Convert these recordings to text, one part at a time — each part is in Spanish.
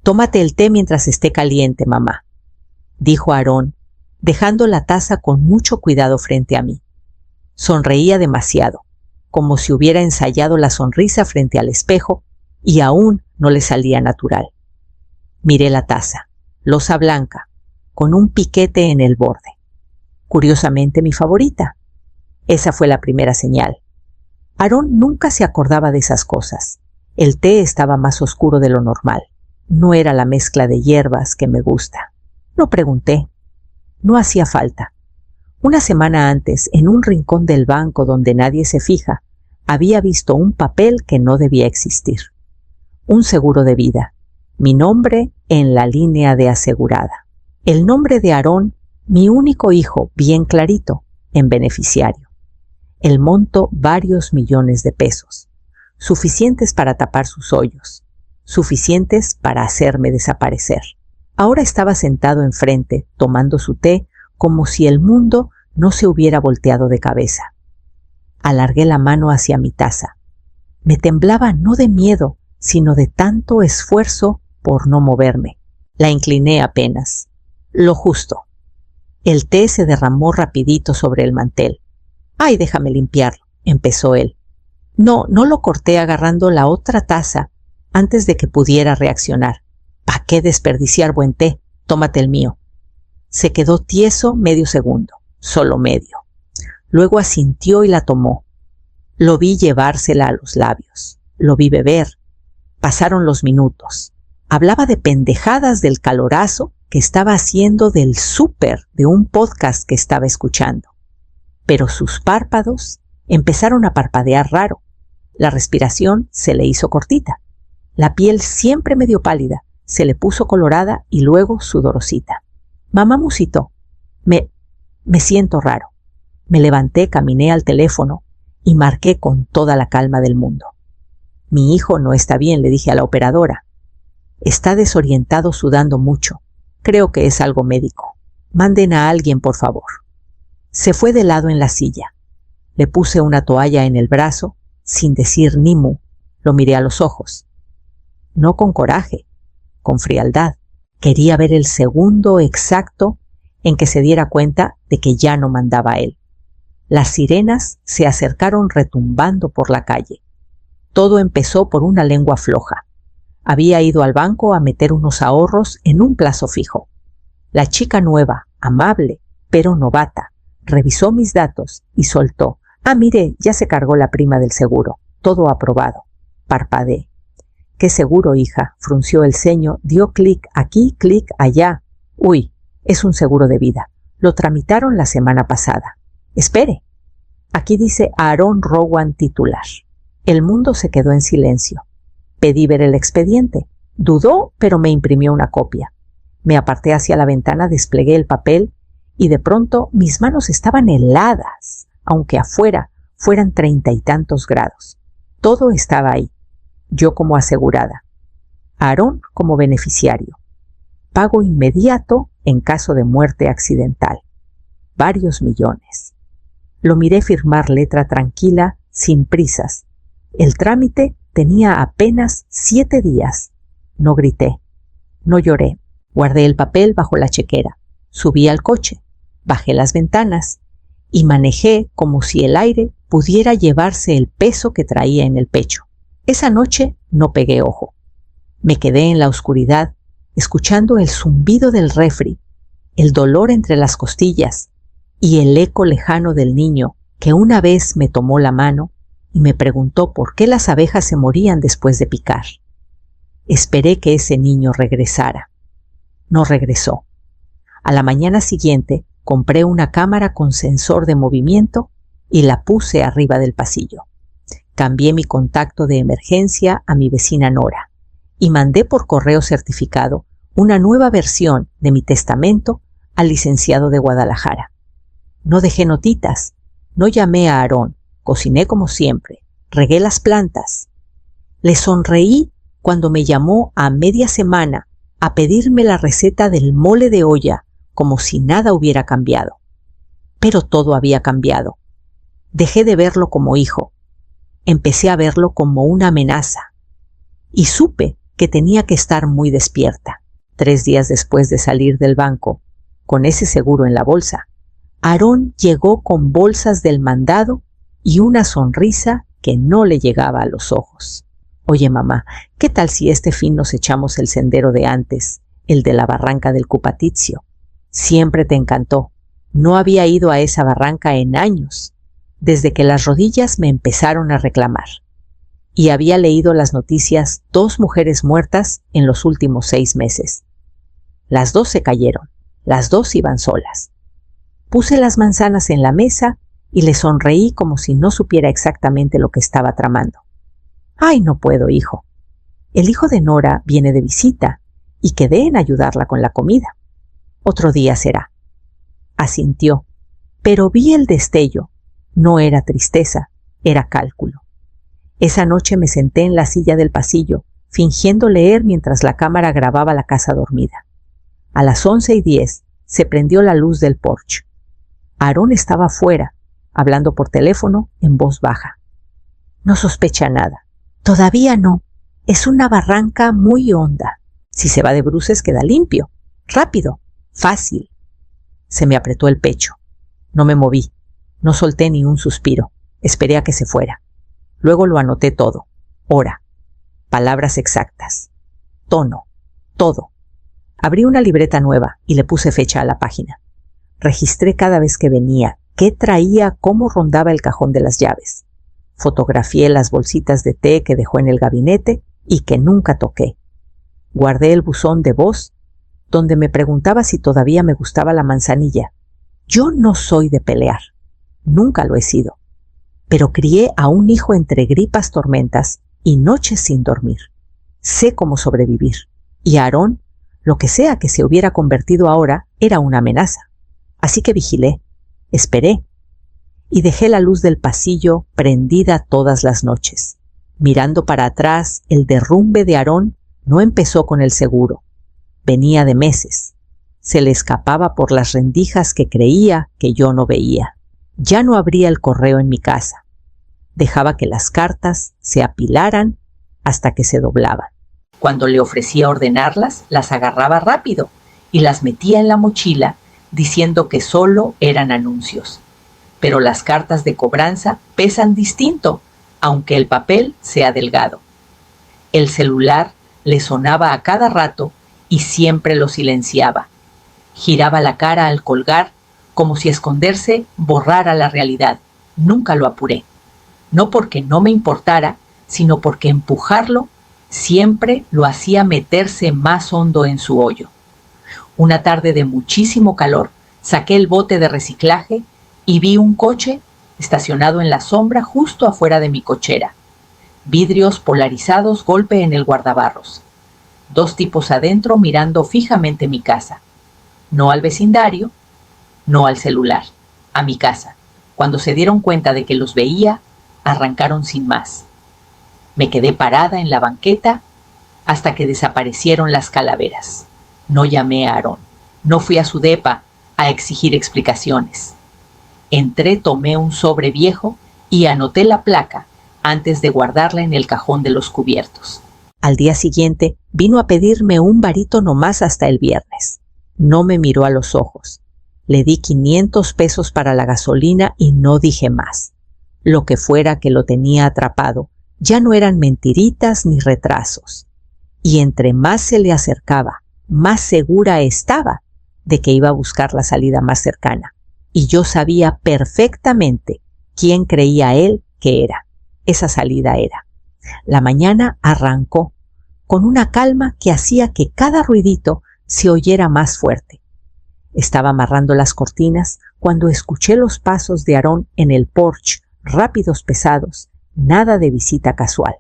Tómate el té mientras esté caliente, mamá, dijo Aarón, dejando la taza con mucho cuidado frente a mí. Sonreía demasiado, como si hubiera ensayado la sonrisa frente al espejo y aún no le salía natural. Miré la taza, loza blanca, con un piquete en el borde. Curiosamente mi favorita. Esa fue la primera señal. Aarón nunca se acordaba de esas cosas. El té estaba más oscuro de lo normal. No era la mezcla de hierbas que me gusta. No pregunté. No hacía falta. Una semana antes, en un rincón del banco donde nadie se fija, había visto un papel que no debía existir. Un seguro de vida. Mi nombre en la línea de asegurada. El nombre de Aarón, mi único hijo, bien clarito, en beneficiario. El monto varios millones de pesos. Suficientes para tapar sus hoyos. Suficientes para hacerme desaparecer. Ahora estaba sentado enfrente, tomando su té, como si el mundo no se hubiera volteado de cabeza. Alargué la mano hacia mi taza. Me temblaba no de miedo, sino de tanto esfuerzo por no moverme. La incliné apenas. Lo justo. El té se derramó rapidito sobre el mantel. «Ay, déjame limpiarlo», empezó él. No lo corté agarrando la otra taza antes de que pudiera reaccionar. «¿Pa qué desperdiciar buen té? Tómate el mío». Se quedó tieso medio segundo, solo medio. Luego asintió y la tomó. Lo vi llevársela a los labios. Lo vi beber. Pasaron los minutos. Hablaba de pendejadas del calorazo que estaba haciendo del súper de un podcast que estaba escuchando. Pero sus párpados empezaron a parpadear raro. La respiración se le hizo cortita. La piel siempre medio pálida se le puso colorada y luego sudorosita. Mamá musitó. Me siento raro. Me levanté, caminé al teléfono y marqué con toda la calma del mundo. Mi hijo no está bien, le dije a la operadora. Está desorientado, sudando mucho. Creo que es algo médico. Manden a alguien, por favor. Se fue de lado en la silla. Le puse una toalla en el brazo, sin decir ni mu. Lo miré a los ojos. No con coraje, con frialdad. Quería ver el segundo exacto en que se diera cuenta de que ya no mandaba él. Las sirenas se acercaron retumbando por la calle. Todo empezó por una lengua floja. Había ido al banco a meter unos ahorros en un plazo fijo. La chica nueva, amable, pero novata, revisó mis datos y soltó. «Ah, mire, ya se cargó la prima del seguro. Todo aprobado». Parpadeé. «¿Qué seguro, hija?», frunció el ceño, dio clic aquí, clic allá. «Uy, es un seguro de vida. Lo tramitaron la semana pasada». «Espere. Aquí dice Aarón Rowan titular». El mundo se quedó en silencio. Pedí ver el expediente. Dudó, pero me imprimió una copia. Me aparté hacia la ventana, desplegué el papel y de pronto mis manos estaban heladas, aunque afuera fueran 30 y tantos grados. Todo estaba ahí. Yo como asegurada. Aarón como beneficiario. Pago inmediato en caso de muerte accidental. Varios millones. Lo miré firmar letra tranquila, sin prisas. El trámite tenía apenas 7 días. No grité. No lloré. Guardé el papel bajo la chequera. Subí al coche. Bajé las ventanas y manejé como si el aire pudiera llevarse el peso que traía en el pecho. Esa noche no pegué ojo. Me quedé en la oscuridad, escuchando el zumbido del refri, el dolor entre las costillas y el eco lejano del niño que una vez me tomó la mano y me preguntó por qué las abejas se morían después de picar. Esperé que ese niño regresara. No regresó. A la mañana siguiente compré una cámara con sensor de movimiento y la puse arriba del pasillo. Cambié mi contacto de emergencia a mi vecina Nora y mandé por correo certificado una nueva versión de mi testamento al licenciado de Guadalajara. No dejé notitas, no llamé a Aarón, cociné como siempre, regué las plantas. Le sonreí cuando me llamó a media semana a pedirme la receta del mole de olla, como si nada hubiera cambiado. Pero todo había cambiado. Dejé de verlo como hijo. Empecé a verlo como una amenaza. Y supe que tenía que estar muy despierta. 3 días después de salir del banco, con ese seguro en la bolsa, Aarón llegó con bolsas del mandado y una sonrisa que no le llegaba a los ojos. Oye, mamá, ¿qué tal si este fin nos echamos el sendero de antes, el de la barranca del Cupatizio? Siempre te encantó. No había ido a esa barranca en años, desde que las rodillas me empezaron a reclamar. Y había leído las noticias 2 mujeres muertas en los últimos 6 meses. Las 2 se cayeron, las 2 iban solas. Puse las manzanas en la mesa y le sonreí como si no supiera exactamente lo que estaba tramando. «Ay, no puedo, hijo. El hijo de Nora viene de visita y quedé en ayudarla con la comida. Otro día será». Asintió, pero vi el destello. No era tristeza, era cálculo. Esa noche me senté en la silla del pasillo, fingiendo leer mientras la cámara grababa la casa dormida. A las 11:10 se prendió la luz del porche. Aarón estaba fuera, hablando por teléfono en voz baja. «No sospecha nada». «Todavía no. Es una barranca muy honda. Si se va de bruces queda limpio. Rápido. Fácil». Se me apretó el pecho. No me moví. No solté ni un suspiro. Esperé a que se fuera. Luego lo anoté todo. Hora. Palabras exactas. Tono. Todo. Abrí una libreta nueva y le puse fecha a la página. Registré cada vez que venía, qué traía, cómo rondaba el cajón de las llaves. Fotografié las bolsitas de té que dejó en el gabinete y que nunca toqué. Guardé el buzón de voz donde me preguntaba si todavía me gustaba la manzanilla. Yo no soy de pelear. Nunca lo he sido. Pero crié a un hijo entre gripas, tormentas y noches sin dormir. Sé cómo sobrevivir. Y Aarón, lo que sea que se hubiera convertido ahora, era una amenaza. Así que vigilé, esperé, y dejé la luz del pasillo prendida todas las noches. Mirando para atrás, el derrumbe de Aarón no empezó con el seguro. Venía de meses. Se le escapaba por las rendijas que creía que yo no veía. Ya no abría el correo en mi casa. Dejaba que las cartas se apilaran hasta que se doblaban. Cuando le ofrecía ordenarlas, las agarraba rápido y las metía en la mochila diciendo que solo eran anuncios. Pero las cartas de cobranza pesan distinto, aunque el papel sea delgado. El celular le sonaba a cada rato y siempre lo silenciaba. Giraba la cara al colgar, como si esconderse borrara la realidad. Nunca lo apuré. No porque no me importara, sino porque empujarlo siempre lo hacía meterse más hondo en su hoyo. Una tarde de muchísimo calor, saqué el bote de reciclaje y vi un coche estacionado en la sombra justo afuera de mi cochera. Vidrios polarizados, golpe en el guardabarros. 2 tipos adentro mirando fijamente mi casa. No al vecindario, no al celular, a mi casa. Cuando se dieron cuenta de que los veía, arrancaron sin más. Me quedé parada en la banqueta hasta que desaparecieron las calaveras. No llamé a Aarón. No fui a su depa a exigir explicaciones. Entré, tomé un sobre viejo y anoté la placa antes de guardarla en el cajón de los cubiertos. Al día siguiente vino a pedirme un barítono más hasta el viernes. No me miró a los ojos. Le di 500 pesos para la gasolina y no dije más. Lo que fuera que lo tenía atrapado, ya no eran mentiritas ni retrasos. Y entre más se le acercaba, más segura estaba de que iba a buscar la salida más cercana. Y yo sabía perfectamente quién creía él que era. Esa salida era. La mañana arrancó con una calma que hacía que cada ruidito se oyera más fuerte. Estaba amarrando las cortinas cuando escuché los pasos de Aarón en el porche, rápidos, pesados, nada de visita casual.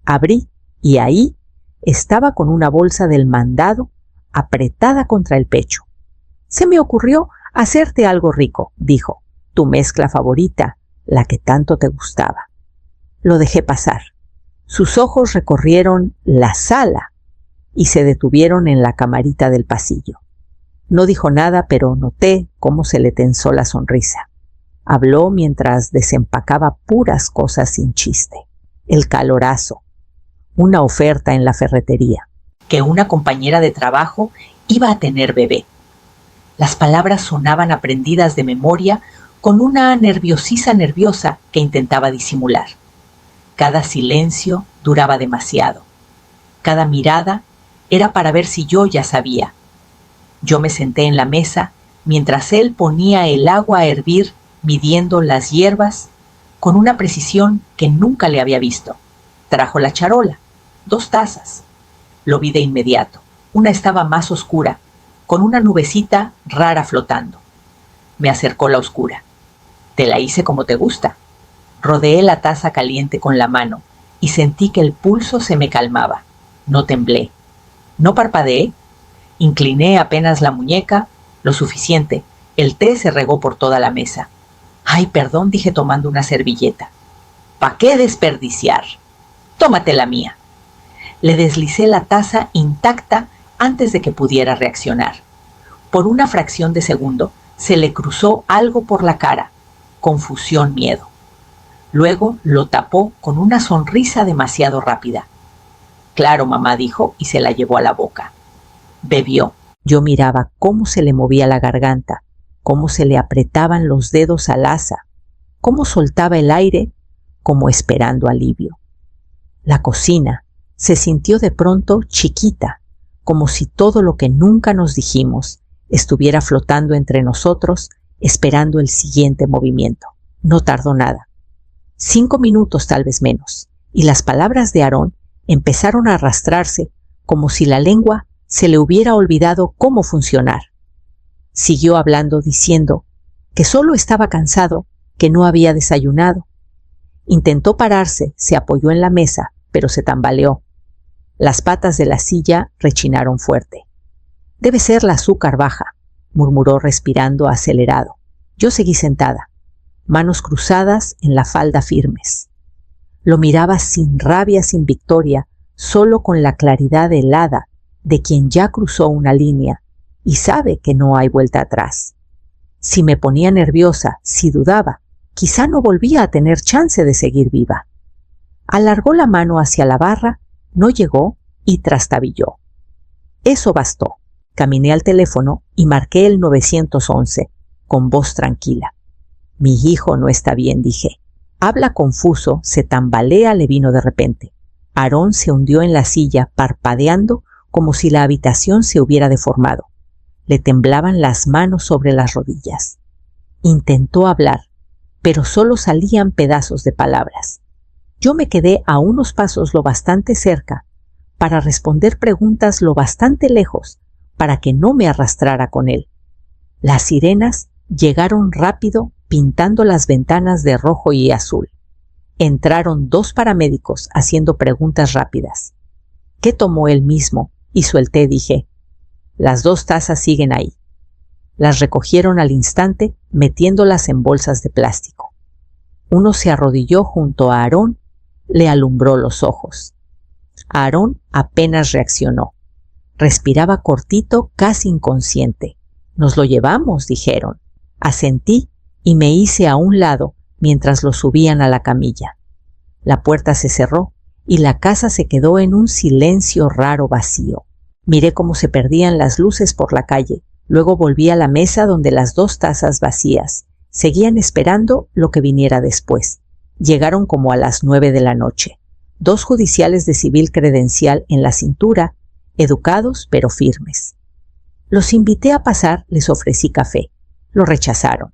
Abrí y ahí estaba con una bolsa del mandado apretada contra el pecho. Se me ocurrió hacerte algo rico, dijo, tu mezcla favorita, la que tanto te gustaba. Lo dejé pasar. Sus ojos recorrieron la sala y se detuvieron en la camarita del pasillo. No dijo nada, pero noté cómo se le tensó la sonrisa. Habló mientras desempacaba puras cosas sin chiste. El calorazo. una oferta en la ferretería, que una compañera de trabajo iba a tener bebé. Las palabras sonaban aprendidas de memoria con una nerviosa que intentaba disimular. Cada silencio duraba demasiado. Cada mirada era para ver si yo ya sabía. Yo me senté en la mesa mientras él ponía el agua a hervir, midiendo las hierbas con una precisión que nunca le había visto. Trajo la charola, 2 tazas. Lo vi de inmediato. Una estaba más oscura, con una nubecita rara flotando. Me acercó la oscura. Te la hice como te gusta. Rodeé la taza caliente con la mano y sentí que el pulso se me calmaba. No temblé. No parpadeé. Incliné apenas la muñeca, lo suficiente. El té se regó por toda la mesa. Ay, perdón, dije tomando una servilleta. ¿Pa' qué desperdiciar? Tómate la mía. Le deslicé la taza intacta antes de que pudiera reaccionar. Por una fracción de segundo se le cruzó algo por la cara. Confusión, miedo. Luego lo tapó con una sonrisa demasiado rápida. Claro, mamá, dijo y se la llevó a la boca. Bebió. Yo miraba cómo se le movía la garganta, cómo se le apretaban los dedos al asa, cómo soltaba el aire, como esperando alivio. La cocina se sintió de pronto chiquita, como si todo lo que nunca nos dijimos estuviera flotando entre nosotros, esperando el siguiente movimiento. No tardó nada. 5 minutos, tal vez menos, y las palabras de Aarón empezaron a arrastrarse como si la lengua se le hubiera olvidado cómo funcionar. Siguió hablando diciendo que solo estaba cansado, que no había desayunado. Intentó pararse, se apoyó en la mesa, pero se tambaleó. Las patas de la silla rechinaron fuerte. Debe ser la azúcar baja, murmuró respirando acelerado. Yo seguí sentada, manos cruzadas en la falda firmes. Lo miraba sin rabia, sin victoria, solo con la claridad helada de quien ya cruzó una línea y sabe que no hay vuelta atrás. Si me ponía nerviosa, si dudaba, quizá no volvía a tener chance de seguir viva. Alargó la mano hacia la barra, no llegó y trastabilló. Eso bastó. Caminé al teléfono y marqué el 911 con voz tranquila. Mi hijo no está bien, dije. Habla confuso, se tambalea, le vino de repente. Aarón se hundió en la silla, parpadeando como si la habitación se hubiera deformado. Le temblaban las manos sobre las rodillas. Intentó hablar, pero solo salían pedazos de palabras. Yo me quedé a unos pasos lo bastante cerca para responder preguntas lo bastante lejos para que no me arrastrara con él. Las sirenas llegaron rápido pintando las ventanas de rojo y azul. Entraron 2 paramédicos haciendo preguntas rápidas. ¿Qué tomó él mismo? Y suelté, dije. Las 2 tazas siguen ahí. Las recogieron al instante metiéndolas en bolsas de plástico. Uno se arrodilló junto a Aarón, le alumbró los ojos. Aarón apenas reaccionó. Respiraba cortito, casi inconsciente. Nos lo llevamos, dijeron. Asentí y me hice a un lado mientras lo subían a la camilla. La puerta se cerró y la casa se quedó en un silencio raro vacío. Miré cómo se perdían las luces por la calle. Luego volví a la mesa donde las 2 tazas vacías seguían esperando lo que viniera después. Llegaron como a las 9 de la noche. 2 judiciales de civil credencial en la cintura, educados pero firmes. Los invité a pasar, les ofrecí café. Lo rechazaron.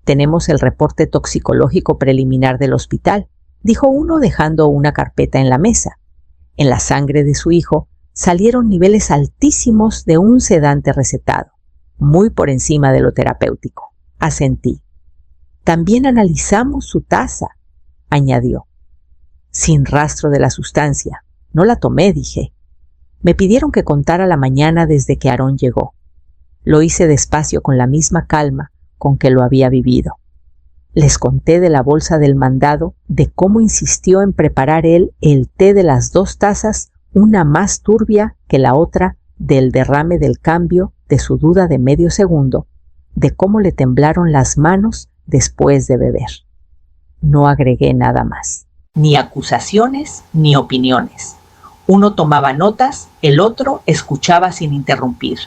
Tenemos el reporte toxicológico preliminar del hospital, dijo uno dejando una carpeta en la mesa. En la sangre de su hijo salieron niveles altísimos de un sedante recetado, muy por encima de lo terapéutico. Asentí. También analizamos su taza, añadió. Sin rastro de la sustancia. No la tomé, dije. Me pidieron que contara la mañana desde que Aarón llegó. Lo hice despacio con la misma calma con que lo había vivido. Les conté de la bolsa del mandado, de cómo insistió en preparar él el té de las 2 tazas, una más turbia que la otra, del derrame del cambio, de su duda de medio segundo, de cómo le temblaron las manos después de beber. No agregué nada más. Ni acusaciones ni opiniones. Uno tomaba notas, el otro escuchaba sin interrumpir.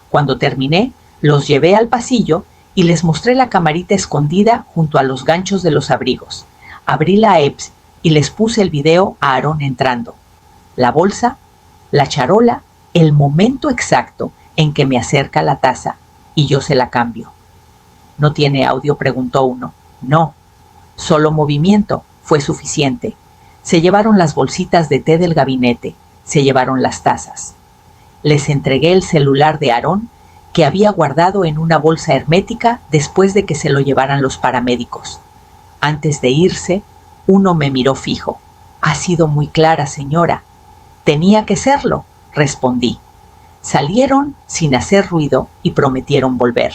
Cuando terminé, los llevé al pasillo y les mostré la camarita escondida junto a los ganchos de los abrigos. Abrí la EPS y les puse el video a Aarón entrando. La bolsa, la charola, el momento exacto en que me acerca la taza y yo se la cambio. ¿No tiene audio?, preguntó uno. No, solo movimiento fue suficiente. Se llevaron las bolsitas de té del gabinete, se llevaron las tazas. Les entregué el celular de Aarón, que había guardado en una bolsa hermética después de que se lo llevaran los paramédicos. Antes de irse, uno me miró fijo. Ha sido muy clara, señora. Tenía que serlo, respondí. Salieron sin hacer ruido y prometieron volver.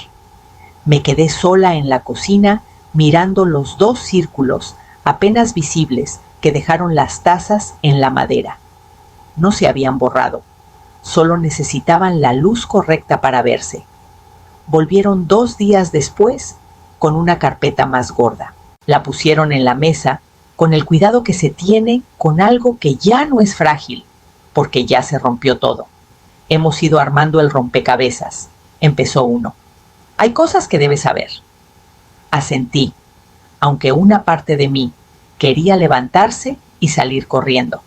Me quedé sola en la cocina mirando los 2 círculos apenas visibles que dejaron las tazas en la madera. No se habían borrado, solo necesitaban la luz correcta para verse. Volvieron 2 días después con una carpeta más gorda. La pusieron en la mesa con el cuidado que se tiene con algo que ya no es frágil, porque ya se rompió todo. Hemos ido armando el rompecabezas, empezó uno. Hay cosas que debes saber. Asentí, aunque una parte de mí quería levantarse y salir corriendo.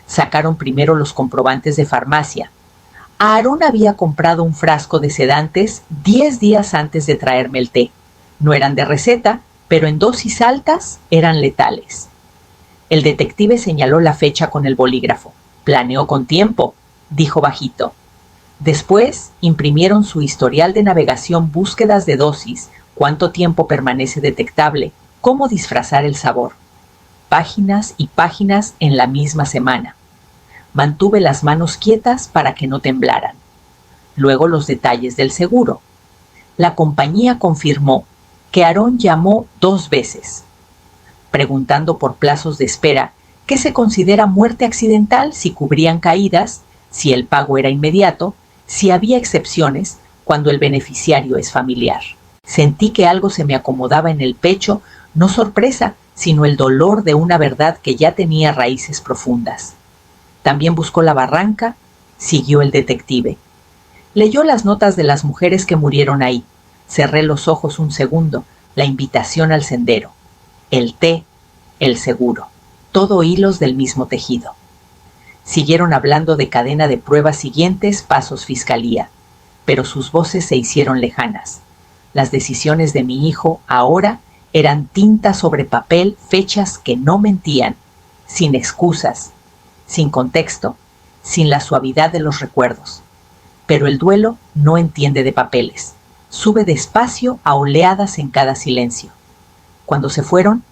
Sacaron primero los comprobantes de farmacia. Aarón había comprado un frasco de sedantes 10 días antes de traerme el té. No eran de receta, pero en dosis altas eran letales. El detective señaló la fecha con el bolígrafo. Planeó con tiempo, dijo bajito. Después imprimieron su historial de navegación, búsquedas de dosis, cuánto tiempo permanece detectable, cómo disfrazar el sabor. Páginas y páginas en la misma semana. Mantuve las manos quietas para que no temblaran. Luego los detalles del seguro. La compañía confirmó que Aarón llamó 2 veces, preguntando por plazos de espera, que se considera muerte accidental si cubrían caídas, si el pago era inmediato, si había excepciones cuando el beneficiario es familiar. Sentí que algo se me acomodaba en el pecho, no sorpresa, sino el dolor de una verdad que ya tenía raíces profundas. También buscó la barranca, siguió el detective. Leyó las notas de las mujeres que murieron ahí. Cerré los ojos un segundo, la invitación al sendero. El té, el seguro, todo hilos del mismo tejido. Siguieron hablando de cadena de pruebas siguientes, pasos fiscalía, pero sus voces se hicieron lejanas. Las decisiones de mi hijo ahora eran tinta sobre papel, fechas que no mentían, sin excusas, sin contexto, sin la suavidad de los recuerdos. Pero el duelo no entiende de papeles. Sube despacio a oleadas en cada silencio. Cuando se fueron,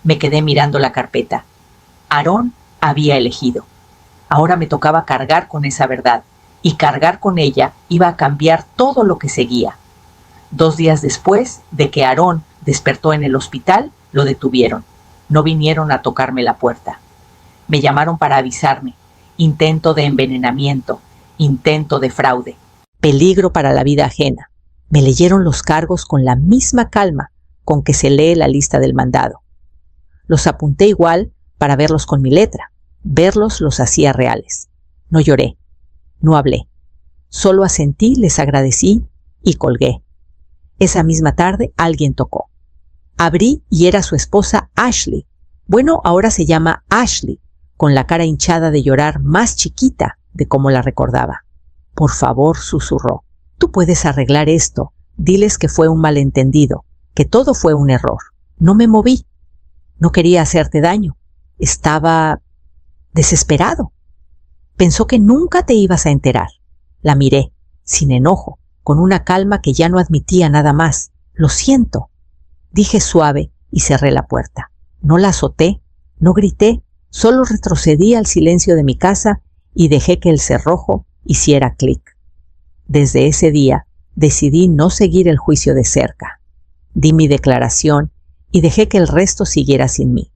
me quedé mirando la carpeta. Aarón había elegido. Ahora me tocaba cargar con esa verdad, y cargar con ella iba a cambiar todo lo que seguía. 2 días después de que Aarón despertó en el hospital, lo detuvieron. No vinieron a tocarme la puerta. Me llamaron para avisarme. Intento de envenenamiento, intento de fraude, peligro para la vida ajena. Me leyeron los cargos con la misma calma con que se lee la lista del mandado. Los apunté igual para verlos con mi letra. Verlos los hacía reales. No lloré, no hablé. Solo asentí, les agradecí y colgué. Esa misma tarde alguien tocó. Abrí y era su esposa Ashley. Bueno, ahora se llama Ashley, con la cara hinchada de llorar, más chiquita de como la recordaba. Por favor, susurró. Tú puedes arreglar esto. Diles que fue un malentendido, que todo fue un error. No me moví. No quería hacerte daño. Estaba desesperado. Pensó que nunca te ibas a enterar. La miré, sin enojo, con una calma que ya no admitía nada más. Lo siento, dije suave y cerré la puerta. No la azoté, no grité, solo retrocedí al silencio de mi casa y dejé que el cerrojo hiciera clic. Desde ese día decidí no seguir el juicio de cerca. Di mi declaración y dejé que el resto siguiera sin mí.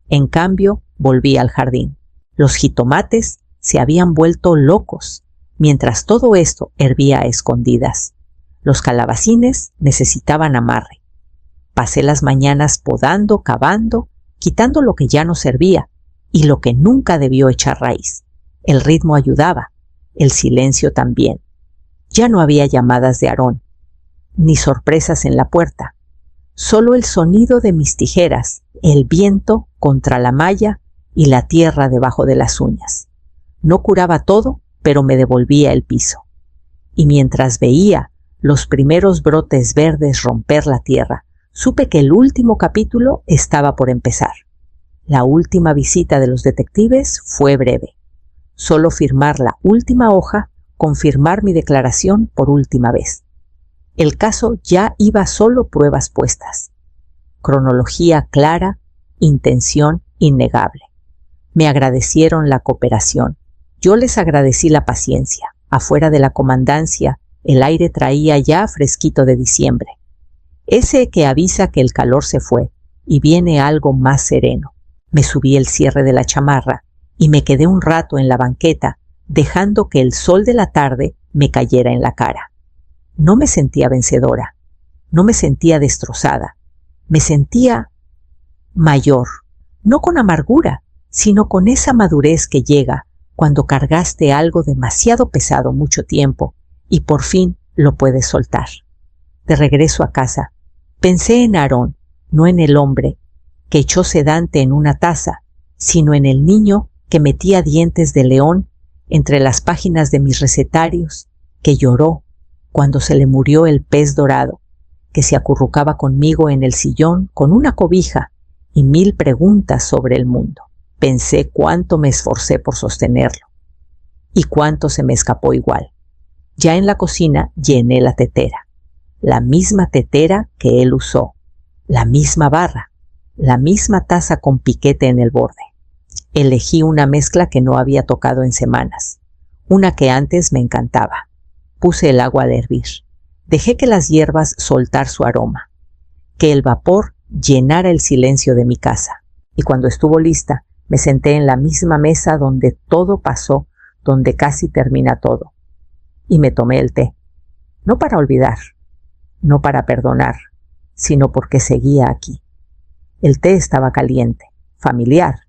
En cambio, volví al jardín. Los jitomates se habían vuelto locos, mientras todo esto hervía a escondidas. Los calabacines necesitaban amarre. Pasé las mañanas podando, cavando, quitando lo que ya no servía, y lo que nunca debió echar raíz. El ritmo ayudaba, el silencio también. Ya no había llamadas de Aarón, ni sorpresas en la puerta. Solo el sonido de mis tijeras, el viento contra la malla y la tierra debajo de las uñas. No curaba todo, pero me devolvía el piso. Y mientras veía los primeros brotes verdes romper la tierra, supe que el último capítulo estaba por empezar. La última visita de los detectives fue breve. Solo firmar la última hoja, confirmar mi declaración por última vez. El caso ya iba solo pruebas puestas. Cronología clara, intención innegable. Me agradecieron la cooperación. Yo les agradecí la paciencia. Afuera de la comandancia, el aire traía ya fresquito de diciembre. Ese que avisa que el calor se fue y viene algo más sereno. Me subí el cierre de la chamarra y me quedé un rato en la banqueta, dejando que el sol de la tarde me cayera en la cara. No me sentía vencedora, no me sentía destrozada, me sentía mayor, no con amargura, sino con esa madurez que llega cuando cargaste algo demasiado pesado mucho tiempo y por fin lo puedes soltar. De regreso a casa, pensé en Aarón, no en el hombre que echó sedante en una taza, sino en el niño que metía dientes de león entre las páginas de mis recetarios, que lloró cuando se le murió el pez dorado, que se acurrucaba conmigo en el sillón con una cobija y 1000 preguntas sobre el mundo. Pensé cuánto me esforcé por sostenerlo y cuánto se me escapó igual. Ya en la cocina llené la tetera, la misma tetera que él usó, la misma barra, la misma taza con piquete en el borde. Elegí una mezcla que no había tocado en semanas, una que antes me encantaba. Puse el agua a hervir. Dejé que las hierbas soltar su aroma, que el vapor llenara el silencio de mi casa. Y cuando estuvo lista, me senté en la misma mesa donde todo pasó, donde casi termina todo. Y me tomé el té. No para olvidar, no para perdonar, sino porque seguía aquí. El té estaba caliente, familiar,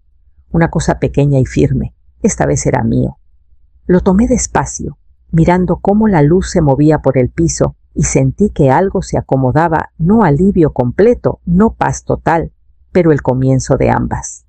una cosa pequeña y firme. Esta vez era mío. Lo tomé despacio, mirando cómo la luz se movía por el piso y sentí que algo se acomodaba, no alivio completo, no paz total, pero el comienzo de ambas.